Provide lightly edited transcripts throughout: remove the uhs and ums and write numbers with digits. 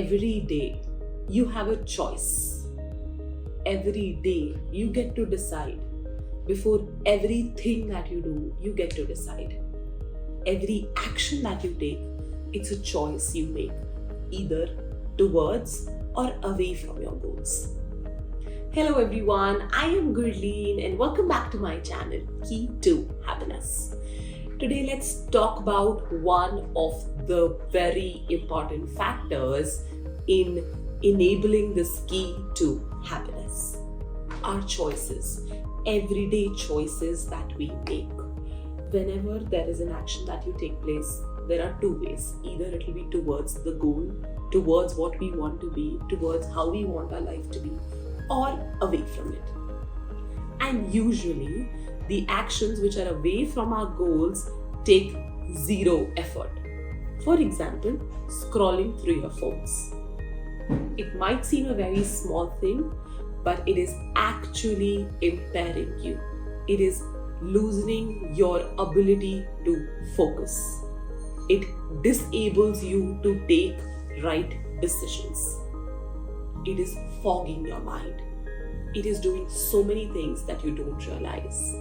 every day you have a choice. Every day you get to decide. Before everything that you do, you get to decide. Every action that you take, it's a choice you make, either towards or away from your goals. Hello everyone, I am Gurleen and welcome back to my channel, Key to Happiness. Today let's talk about one of the very important factors in enabling this key to happiness. Our choices, everyday choices that we make. Whenever there is an action that you take place, there are two ways. Either it will be towards the goal, towards what we want to be, towards how we want our life to be, or away from it. And usually, the actions which are away from our goals take zero effort. For example, scrolling through your phones. It might seem a very small thing, but it is actually impairing you. It is loosening your ability to focus. It disables you to take right decisions. It is fogging your mind. It is doing so many things that you don't realize.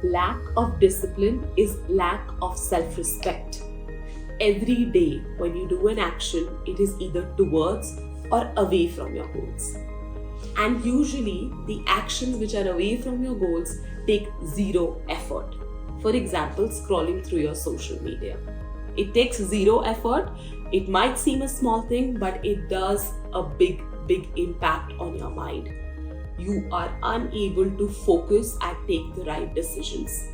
Lack of discipline is lack of self-respect. Every day when you do an action, it is either towards or away from your goals. And usually the actions which are away from your goals take zero effort. For example, scrolling through your social media. It takes zero effort. It might seem a small thing, but it does a big impact on your mind. You are unable to focus and take the right decisions.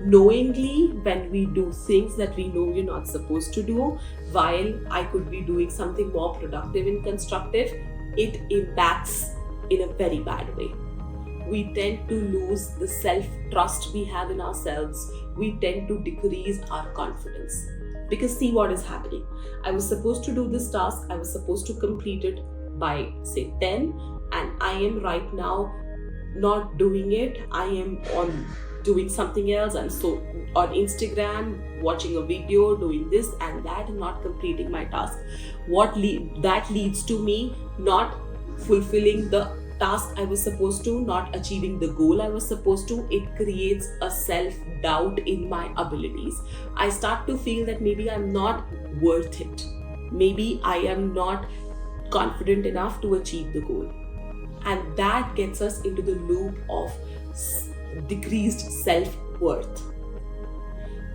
Knowingly, when we do things that we know we're not supposed to do, while I could be doing something more productive and constructive, it impacts in a very bad way. We tend to lose the self-trust we have in ourselves. We tend to decrease our confidence. Because see what is happening. I was supposed to do this task. I was supposed to complete it by say 10, and I am right now not doing it. I am on doing something else. I'm so on Instagram, watching a video, doing this and that, and not completing my task. That leads to me not fulfilling the task I was supposed to, not achieving the goal I was supposed to. It creates a self-doubt in my abilities. I start to feel that maybe I'm not worth it. Maybe I am not confident enough to achieve the goal. And that gets us into the loop of decreased self-worth.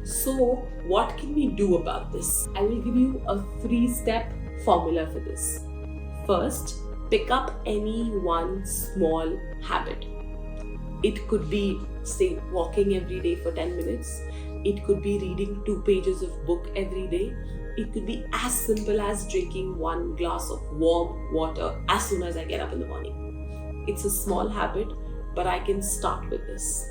So what can we do about this? I will give you a 3-step formula for this. First, pick up any one small habit. It could be, say, walking every day for 10 minutes. It could be reading 2 pages of book every day. It could be as simple as drinking 1 glass of warm water as soon as I get up in the morning. It's a small habit, but I can start with this.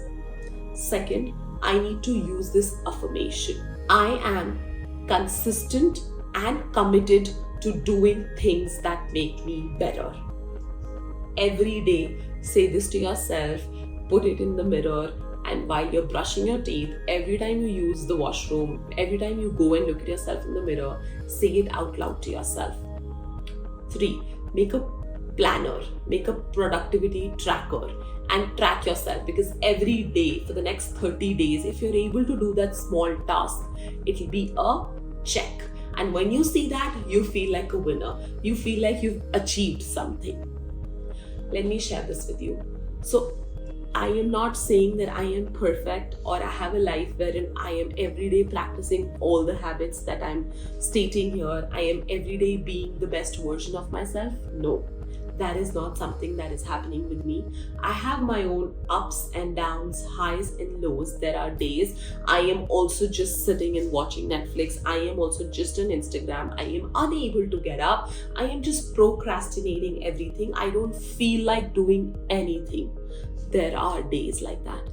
Second, I need to use this affirmation. I am consistent and committed to doing things that make me better. Every day, say this to yourself, put it in the mirror, and while you're brushing your teeth, every time you use the washroom, every time you go and look at yourself in the mirror, say it out loud to yourself. 3, make a planner, make a productivity tracker and track yourself, because every day for the next 30 days, if you're able to do that small task, it will be a check. And when you see that, you feel like a winner. You feel like you've achieved something. Let me share this with you. So I am not saying that I am perfect or I have a life wherein I am every day practicing all the habits that I'm stating here. I am every day being the best version of myself. No, that is not something that is happening with me. I have my own ups and downs, highs and lows. There are days I am also just sitting and watching Netflix. I am also just on Instagram. I am unable to get up. I am just procrastinating everything. I don't feel like doing anything. There are days like that.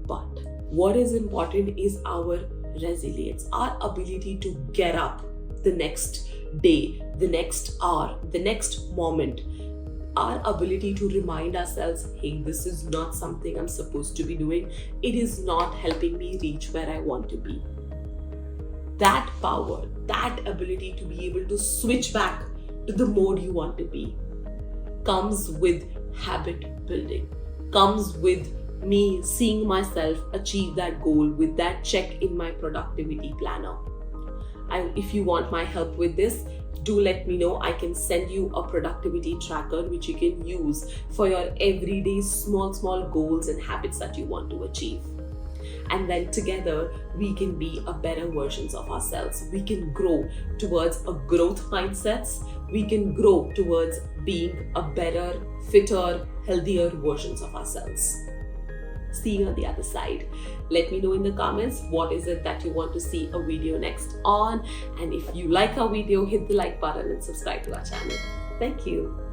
But what is important is our resilience, our ability to get up the next day, the next hour, the next moment. Our ability to remind ourselves, hey, this is not something I'm supposed to be doing. It is not helping me reach where I want to be. That power, that ability to be able to switch back to the mode you want to be comes with habit building, comes with me seeing myself achieve that goal with that check in my productivity planner. If you want my help with this, do let me know. I can send you a productivity tracker which you can use for your everyday small goals and habits that you want to achieve. And then together we can be a better versions of ourselves. We can grow towards a growth mindsets. We can grow towards being a better, fitter, healthier versions of ourselves. See you on the other side. Let me know in the comments what is it that you want to see a video next on. And if you like our video, hit the like button and subscribe to our channel. Thank you.